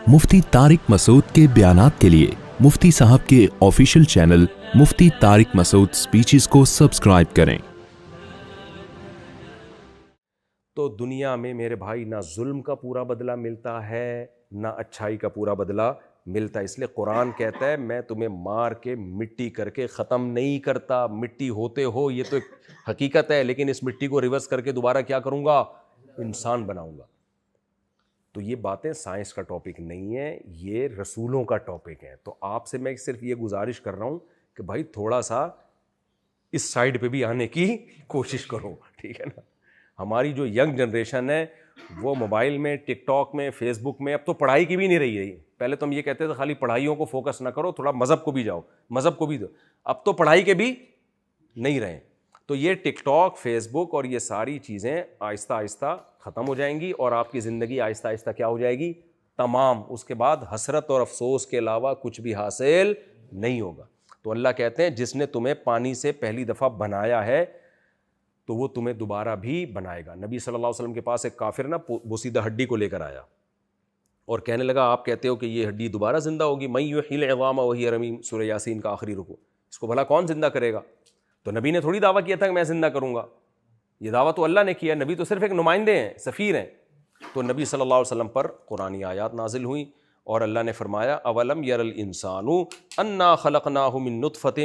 مفتی طارق مسعود کے بیانات کے لیے مفتی صاحب کے آفیشیل چینل مفتی طارق مسعود سپیچز کو سبسکرائب کریں۔ تو دنیا میں میرے بھائی نہ ظلم کا پورا بدلہ ملتا ہے نہ اچھائی کا پورا بدلہ ملتا ہے، اس لیے قرآن کہتا ہے میں تمہیں مار کے مٹی کر کے ختم نہیں کرتا، مٹی ہوتے ہو یہ تو ایک حقیقت ہے، لیکن اس مٹی کو ریورس کر کے دوبارہ کیا کروں گا؟ انسان بناؤں گا۔ تو یہ باتیں سائنس کا ٹاپک نہیں ہے، یہ رسولوں کا ٹاپک ہے۔ تو آپ سے میں صرف یہ گزارش کر رہا ہوں کہ بھائی تھوڑا سا اس سائڈ پہ بھی آنے کی کوشش کرو، ٹھیک ہے نا۔ ہماری جو ینگ جنریشن ہے وہ موبائل میں، ٹک ٹاک میں، فیس بک میں، اب تو پڑھائی کی بھی نہیں رہی۔ پہلے تو ہم یہ کہتے تھے خالی پڑھائیوں کو فوکس نہ کرو، تھوڑا مذہب کو بھی جاؤ، مذہب کو بھی دو، اب تو پڑھائی کے بھی نہیں رہے۔ تو یہ ٹک ٹاک، فیس بک اور یہ ساری چیزیں آہستہ آہستہ ختم ہو جائیں گی اور آپ کی زندگی آہستہ آہستہ کیا ہو جائے گی؟ تمام۔ اس کے بعد حسرت اور افسوس کے علاوہ کچھ بھی حاصل نہیں ہوگا۔ تو اللہ کہتے ہیں جس نے تمہیں پانی سے پہلی دفعہ بنایا ہے تو وہ تمہیں دوبارہ بھی بنائے گا۔ نبی صلی اللہ علیہ وسلم کے پاس ایک کافر نا بوسیدہ ہڈی کو لے کر آیا اور کہنے لگا آپ کہتے ہو کہ یہ ہڈی دوبارہ زندہ ہوگی، من یحیی العظام وہی رمیم، سورہ یاسین کا آخری رکوع، اس کو بھلا کون زندہ کرے گا؟ تو نبی نے تھوڑی دعویٰ کیا تھا کہ میں زندہ کروں گا، یہ دعویٰ تو اللہ نے کیا، نبی تو صرف ایک نمائندے ہیں، سفیر ہیں۔ تو نبی صلی اللہ علیہ وسلم پر قرآنی آیات نازل ہوئیں اور اللہ نے فرمایا اولم یر الانسان انا خلقناہ من نطفۃ،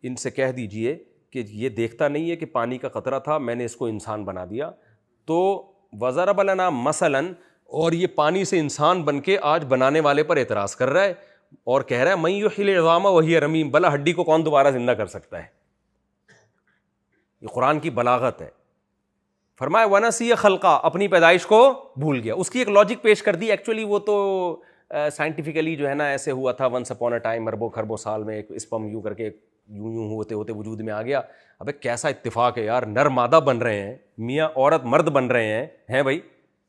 ان سے کہہ دیجئے کہ یہ دیکھتا نہیں ہے کہ پانی کا قطرہ تھا، میں نے اس کو انسان بنا دیا۔ تو وضرب لنا مثلا، اور یہ پانی سے انسان بن کے آج بنانے والے پر اعتراض کر رہا ہے اور کہہ رہا ہے من یحیی العظام وہی رمیم، بھلا ہڈی کو کون دوبارہ زندہ کر سکتا ہے؟ یہ قرآن کی بلاغت ہے۔ فرمایا ونسی خلقہ، اپنی پیدائش کو بھول گیا۔ اس کی ایک لاجک پیش کر دی، ایکچولی وہ تو سائنٹیفکلی جو ہے نا ایسے ہوا تھا، ونس اپون اے ٹائم، اربوں خربوں سال میں ایک اسپم یوں کر کے یوں ہوتے ہوتے وجود میں آ گیا۔ ابے کیسا اتفاق ہے یار، نر مادہ بن رہے ہیں، میاں عورت مرد بن رہے ہیں بھائی،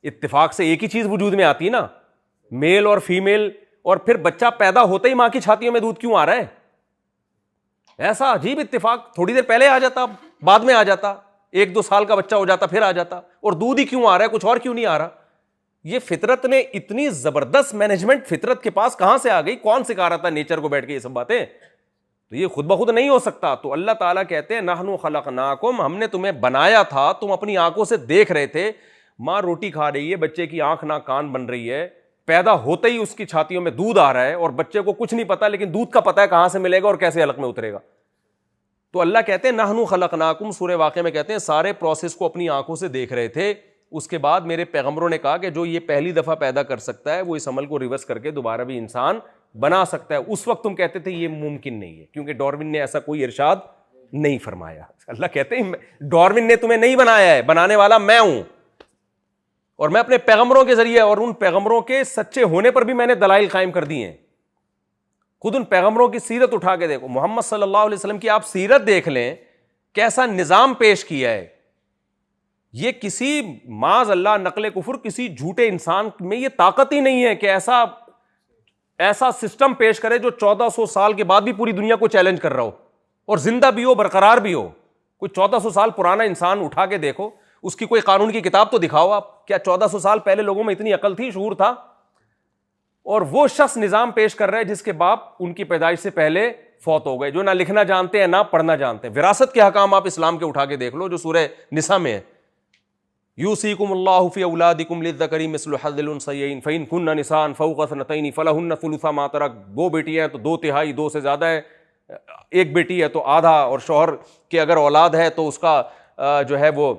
اتفاق سے ایک ہی چیز وجود میں آتی ہے نا، میل اور فیمیل، اور پھر بچہ پیدا ہوتے ہی ماں کی چھاتیوں میں دودھ کیوں آ رہا ہے؟ ایسا عجیب اتفاق، تھوڑی دیر پہلے آ جاتا، بعد میں آ جاتا، 1-2 سال کا بچہ ہو جاتا پھر آ جاتا، اور دودھ ہی کیوں آ رہا ہے، کچھ اور کیوں نہیں آ رہا؟ یہ فطرت نے اتنی زبردست مینجمنٹ فطرت کے پاس کہاں سے آ گئی؟ کون سکھا رہا تھا نیچر کو بیٹھ کے یہ سب باتیں؟ تو یہ خود بخود نہیں ہو سکتا۔ تو اللہ تعالیٰ کہتے ہیں نحن خلقناکم، ہم نے تمہیں بنایا تھا، تم اپنی آنکھوں سے دیکھ رہے تھے، ماں روٹی کھا رہی ہے، بچے کی آنکھ ناک کان بن رہی ہے، پیدا ہوتے ہی اس کی چھاتیوں میں دودھ آ رہا ہے اور بچے کو کچھ نہیں پتا، لیکن دودھ کا پتا ہے کہاں سے ملے گا اور کیسے حلق میں اترے گا۔ تو اللہ کہتے ہیں نحن خلقناکم، سورہ واقعہ میں کہتے ہیں سارے پروسیس کو اپنی آنکھوں سے دیکھ رہے تھے۔ اس کے بعد میرے پیغمبروں نے کہا کہ جو یہ پہلی دفعہ پیدا کر سکتا ہے وہ اس عمل کو ریورس کر کے دوبارہ بھی انسان بنا سکتا ہے۔ اس وقت تم کہتے تھے یہ ممکن نہیں ہے، کیونکہ ڈاروین نے ایسا کوئی ارشاد نہیں فرمایا۔ اللہ کہتے ہیں ڈاروین نے تمہیں نہیں بنایا ہے، بنانے والا میں ہوں، اور میں اپنے پیغمبروں کے ذریعے اور ان پیغمبروں کے سچے ہونے پر بھی میں نے دلائل قائم کر دی ہیں۔ خود ان پیغمبروں کی سیرت اٹھا کے دیکھو، محمد صلی اللہ علیہ وسلم کی آپ سیرت دیکھ لیں، کیسا نظام پیش کیا ہے۔ یہ کسی معاذ اللہ نقل کفر کسی جھوٹے انسان میں یہ طاقت ہی نہیں ہے کہ ایسا سسٹم پیش کرے جو 1400 سال کے بعد بھی پوری دنیا کو چیلنج کر رہا ہو اور زندہ بھی ہو، برقرار بھی ہو۔ کوئی 1400 سال پرانا انسان اٹھا کے دیکھو، اس کی کوئی قانون کی کتاب تو دکھاؤ آپ، کیا 1400 سال پہلے لوگوں میں اتنی عقل تھی، شعور تھا؟ اور وہ شخص نظام پیش کر رہے ہیں جس کے باپ ان کی پیدائش سے پہلے فوت ہو گئے، جو نہ لکھنا جانتے ہیں نہ پڑھنا جانتے ہیں۔ وراثت کے حکام آپ اسلام کے اٹھا کے دیکھ لو جو سورہ نساء میں ہے، یوصیکم اللہ فی اولادکم للذکر مثل حظ الانثیین فإن کن نساء فوق اثنتین فلہن ثلث ما ترک، 2 بیٹی ہیں تو 2/3، 2 سے زیادہ ہے 1 بیٹی ہے تو آدھا، اور شوہر کے اگر اولاد ہے تو اس کا جو ہے وہ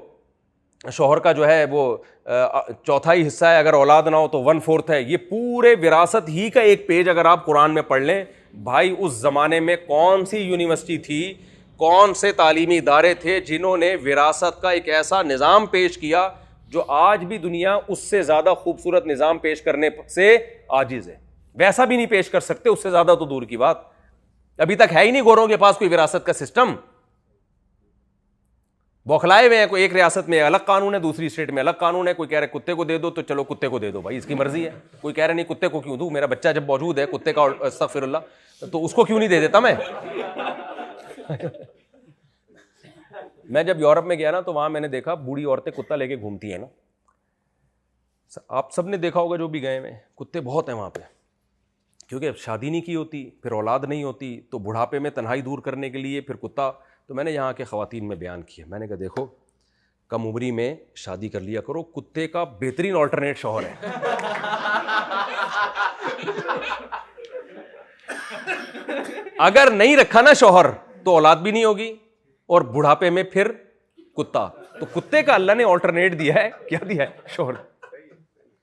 شوہر کا جو ہے وہ 1/4 حصہ ہے، اگر اولاد نہ ہو تو 1/4 ہے۔ یہ پورے وراثت ہی کا ایک پیج اگر آپ قرآن میں پڑھ لیں، بھائی اس زمانے میں کون سی یونیورسٹی تھی، کون سے تعلیمی ادارے تھے جنہوں نے وراثت کا ایک ایسا نظام پیش کیا جو آج بھی دنیا اس سے زیادہ خوبصورت نظام پیش کرنے سے عاجز ہے۔ ویسا بھی نہیں پیش کر سکتے، اس سے زیادہ تو دور کی بات، ابھی تک ہے ہی نہیں گوروں کے پاس کوئی وراثت کا سسٹم۔ بوکھلائے ہوئے ہیں، کوئی ایک ریاست میں الگ قانون ہے، دوسری اسٹیٹ میں الگ قانون ہے، کوئی کہہ رہے کتے کو دے دو تو چلو کتے کو دے دو، بھائی اس کی مرضی ہے، کوئی کہہ رہے نہیں کتے کو کیوں دوں، میرا بچہ جب موجود ہے کتے کا، استغفر اللہ، تو اس کو کیوں نہیں دے دیتا میں۔ میں جب یورپ میں گیا نا تو وہاں میں نے دیکھا بوڑھی عورتیں کتا لے کے گھومتی ہیں نا، آپ سب نے دیکھا ہوگا جو بھی گئے ہوئے، کتے بہت ہیں وہاں پہ، کیونکہ شادی نہیں کی ہوتی، پھر اولاد نہیں ہوتی، تو بڑھاپے میں تنہائی دور کرنے کے لیے پھر کتا. تو میں نے یہاں کے خواتین میں بیان کیا، میں نے کہا دیکھو کم عمری میں شادی کر لیا کرو، کتے کا بہترین آلٹرنیٹ شوہر ہے. اگر نہیں رکھا نا شوہر تو اولاد بھی نہیں ہوگی، اور بڑھاپے میں پھر کتا. تو کتے کا اللہ نے آلٹرنیٹ دیا ہے، کیا دیا ہے؟ شوہر.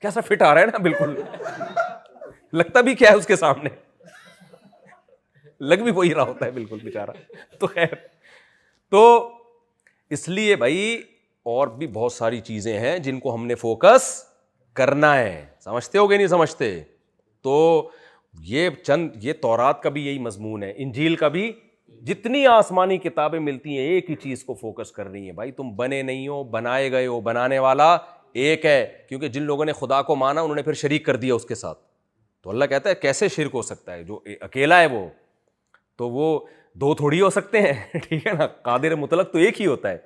کیسا فٹ آ رہا ہے نا، بالکل لگتا بھی کیا ہے اس کے سامنے، لگ بھی وہی رہا ہوتا ہے بالکل بیچارہ. تو خیر، تو اس لیے بھائی اور بھی بہت ساری چیزیں ہیں جن کو ہم نے فوکس کرنا ہے. سمجھتے ہو گے نہیں سمجھتے؟ تو یہ تورات کا بھی یہی مضمون ہے، انجیل کا بھی. جتنی آسمانی کتابیں ملتی ہیں ایک ہی چیز کو فوکس کر رہی ہیں، بھائی تم بنے نہیں ہو، بنائے گئے ہو، بنانے والا ایک ہے. کیونکہ جن لوگوں نے خدا کو مانا انہوں نے پھر شریک کر دیا اس کے ساتھ. تو اللہ کہتا ہے کیسے شرک ہو سکتا ہے؟ جو اکیلا ہے وہ تو وہ دو تھوڑی ہو سکتے ہیں. ٹھیک ہے نا، قادر مطلق تو ایک ہی ہوتا ہے،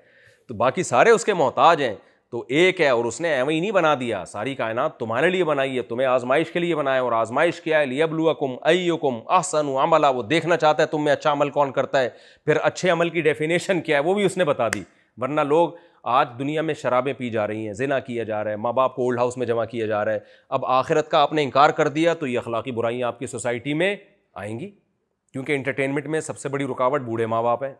تو باقی سارے اس کے محتاج ہیں. تو ایک ہے، اور اس نے ایویں ہی نہیں بنا دیا، ساری کائنات تمہارے لیے بنائی ہے، تمہیں آزمائش کے لیے بنایا. اور آزمائش کیا ہے؟ لیبلوکم ایکم احسن عملا. وہ دیکھنا چاہتا ہے تم میں اچھا عمل کون کرتا ہے. پھر اچھے عمل کی ڈیفینیشن کیا ہے وہ بھی اس نے بتا دی. ورنہ لوگ آج دنیا میں شرابیں پی جا رہی ہیں، زنا کیا جا رہا ہے، ماں باپ کو اولڈ ہاؤس میں جمع کیا جا رہا ہے. اب آخرت کا آپ نے انکار کر دیا تو یہ اخلاقی برائیاں آپ کی سوسائٹی میں آئیں گی. کیونکہ انٹرٹینمنٹ میں سب سے بڑی رکاوٹ بوڑھے ماں باپ ہیں.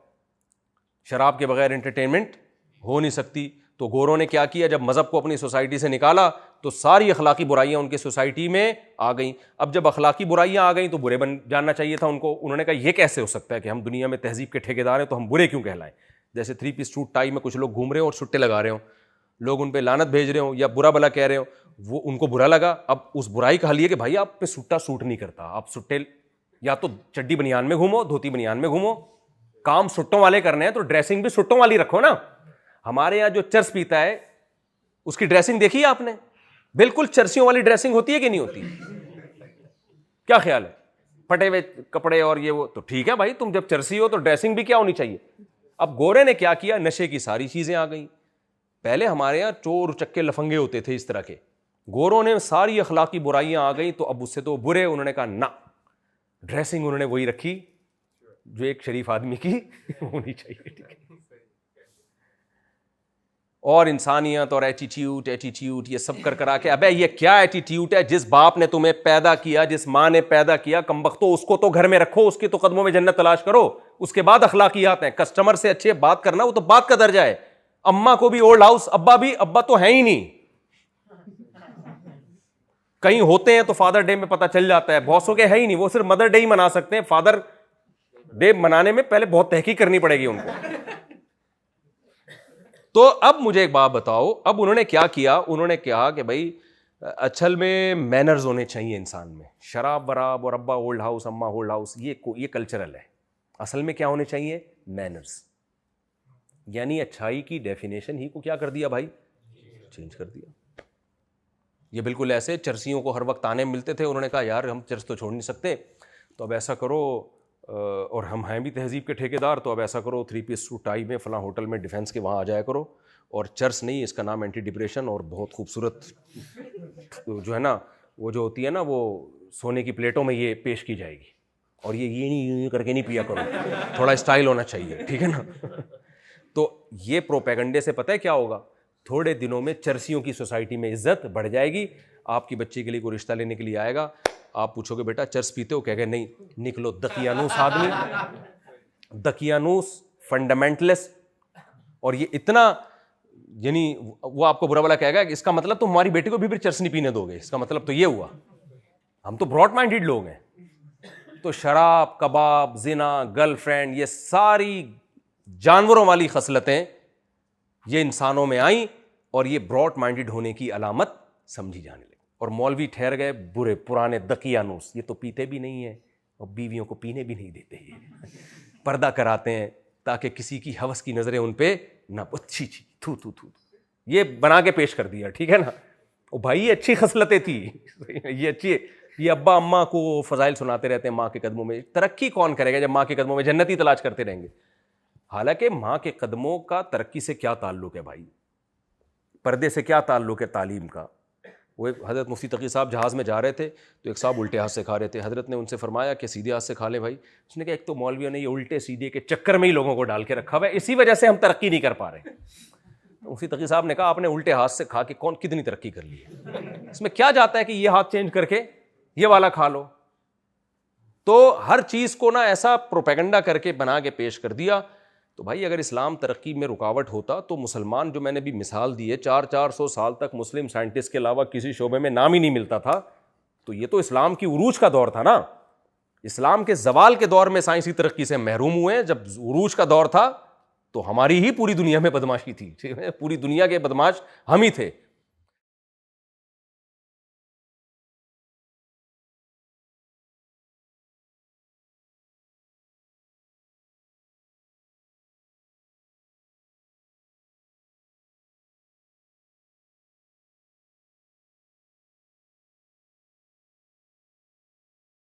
شراب کے بغیر انٹرٹینمنٹ ہو نہیں سکتی. تو گوروں نے کیا کیا؟ جب مذہب کو اپنی سوسائٹی سے نکالا تو ساری اخلاقی برائیاں ان کی سوسائٹی میں آ گئیں. اب جب اخلاقی برائیاں آ گئیں تو برے بن جاننا چاہیے تھا ان کو. انہوں نے کہا یہ کیسے ہو سکتا ہے کہ ہم دنیا میں تہذیب کے ٹھیکیدار ہیں تو ہم برے کیوں کہلائیں؟ جیسے 3 پیس سوٹ ٹائی میں کچھ لوگ گھوم رہے ہوں اور سٹے لگا رہے ہوں، لوگ ان پہ لعنت بھیج رہے ہوں یا برا بلا کہہ رہے ہوں، وہ ان کو برا لگا. اب اس برائی کا حل یہ کہ بھائی آپ پہ سٹا سوٹ نہیں کرتا، آپ سٹے یا تو چڈی بنیان میں گھومو، دھوتی بنیان میں گھومو. کام سٹوں والے کرنے ہیں تو ڈریسنگ بھی سٹوں والی رکھو نا. ہمارے یہاں جو چرس پیتا ہے اس کی ڈریسنگ دیکھی ہے آپ نے؟ بالکل چرسیوں والی ڈریسنگ ہوتی ہے کہ نہیں ہوتی؟ کیا خیال ہے؟ پھٹے ہوئے کپڑے اور یہ وہ. تو ٹھیک ہے بھائی، تم جب چرسی ہو تو ڈریسنگ بھی کیا ہونی چاہیے. اب گورے نے کیا کیا؟ نشے کی ساری چیزیں آ گئیں. پہلے ہمارے یہاں چور چکے لفنگے ہوتے تھے اس طرح کے، گوروں نے ساری اخلاقی برائیاں آ گئیں تو اب اس سے تو برے. انہوں نے کہا نہ، ڈریسنگ انہوں نے وہی رکھی جو ایک شریف آدمی کی ہونی چاہیے. ٹھیک ہے، اور انسانیت اور ایٹیٹیوڈ یہ سب کرا کے ابے یہ کیا ایٹیٹیوڈ ہے؟ جس باپ نے تمہیں پیدا کیا، جس ماں نے پیدا کیا، کمبختو اس کو تو گھر میں رکھو، اس کے تو قدموں میں جنت تلاش کرو. اس کے بعد اخلاقیات ہیں. کسٹمر سے اچھے بات کرنا وہ تو بات کا درجہ ہے. اماں کو بھی اولڈ ہاؤس، ابا تو ہے ہی نہیں. کہیں ہوتے ہیں تو فادر ڈے میں پتہ چل جاتا ہے، بہت سو کے ہے ہی نہیں، وہ صرف مدر ڈے ہی منا سکتے ہیں. فادر ڈے منانے میں پہلے بہت تحقیق کرنی پڑے گی ان کو. تو اب مجھے ایک بات بتاؤ، اب انہوں نے کیا کیا؟ انہوں نے کہا کہ بھائی اچھل میں مینرز ہونے چاہیے انسان میں. شراب براب اور ابا اولڈ ہاؤس اماں اولڈ ہاؤس یہ کلچرل ہے. اصل میں کیا ہونے چاہیے؟ مینرز. یعنی اچھائی کی ڈیفینیشن ہی کو کیا کر دیا بھائی؟ چینج کر دیا. یہ بالکل ایسے چرسیوں کو ہر وقت آنے ملتے تھے، انہوں نے کہا یار ہم چرس تو چھوڑ نہیں سکتے، تو اب ایسا کرو، اور ہم ہیں بھی تہذیب کے ٹھیکیدار، تو اب ایسا کرو 3 پیس سوٹ ٹائی میں فلاں ہوٹل میں ڈیفینس کے وہاں آ جایا کرو. اور چرس نہیں، اس کا نام اینٹی ڈپریشن، اور بہت خوبصورت جو ہے نا وہ جو ہوتی ہے نا وہ سونے کی پلیٹوں میں یہ پیش کی جائے گی. اور یہ نہیں کر کے نہیں پیا کرو، تھوڑا اسٹائل ہونا چاہیے. ٹھیک ہے نا. تو یہ پروپیگنڈے سے پتہ ہے کیا ہوگا؟ تھوڑے دنوں میں چرسیوں کی سوسائٹی میں عزت بڑھ جائے گی. آپ کی بچی کے لیے کوئی رشتہ لینے کے لیے آئے گا، آپ پوچھو گے بیٹا چرس پیتے ہو؟ کہہ گئے نہیں. نکلو دقیانوس آدمی، دقیانوس فنڈامنٹلسٹ. اور یہ اتنا یعنی وہ آپ کو برا بلا کہے گا کہ اس کا مطلب تم ہماری بیٹی کو بھی پھر چرس نہیں پینے دو گے، اس کا مطلب تو یہ ہوا. ہم تو براڈ مائنڈیڈ لوگ ہیں. تو شراب، کباب، زنا، گرل فرینڈ، یہ ساری جانوروں والی خصلتیں یہ انسانوں میں آئیں اور یہ براڈ مائنڈیڈ ہونے کی علامت سمجھی جانے لگی. اور مولوی ٹھہر گئے برے پرانے دقیانوس، یہ تو پیتے بھی نہیں ہیں اور بیویوں کو پینے بھی نہیں دیتے، یہ پردہ کراتے ہیں تاکہ کسی کی ہوس کی نظریں ان پہ نہ چھی تھو تھو تھو، یہ بنا کے پیش کر دیا. ٹھیک ہے نا. او بھائی یہ اچھی خصلتیں تھی، یہ اچھی ہے. یہ ابا اماں کو فضائل سناتے رہتے ہیں ماں کے قدموں میں. ترقی کون کرے گا جب ماں کے قدموں میں جنتی تلاش کرتے رہیں گے؟ حالانکہ ماں کے قدموں کا ترقی سے کیا تعلق ہے بھائی؟ پردے سے کیا تعلق ہے تعلیم کا؟ وہ ایک حضرت مفتی تقی صاحب جہاز میں جا رہے تھے تو ایک صاحب الٹے ہاتھ سے کھا رہے تھے. حضرت نے ان سے فرمایا کہ سیدھے ہاتھ سے کھا لیں بھائی. اس نے کہا ایک تو مولویوں نے یہ الٹے سیدھے کے چکر میں ہی لوگوں کو ڈال کے رکھا ہوا ہے, اسی وجہ سے ہم ترقی نہیں کر پا رہے. مفتی تقی صاحب نے کہا آپ نے الٹے ہاتھ سے کھا کے کون کتنی ترقی کر لی ہے, اس میں کیا جاتا ہے کہ یہ ہاتھ چینج کر کے یہ والا کھا لو. تو ہر چیز کو نا ایسا پروپیگنڈا کر کے بنا کے پیش کر دیا. تو بھائی اگر اسلام ترقی میں رکاوٹ ہوتا تو مسلمان, جو میں نے بھی مثال دی ہے, 400 سال تک مسلم سائنٹسٹ کے علاوہ کسی شعبے میں نام ہی نہیں ملتا تھا, تو یہ تو اسلام کی عروج کا دور تھا نا. اسلام کے زوال کے دور میں سائنسی ترقی سے محروم ہوئے. جب عروج کا دور تھا تو ہماری ہی پوری دنیا میں بدماشی تھی, پوری دنیا کے بدماش ہم ہی تھے.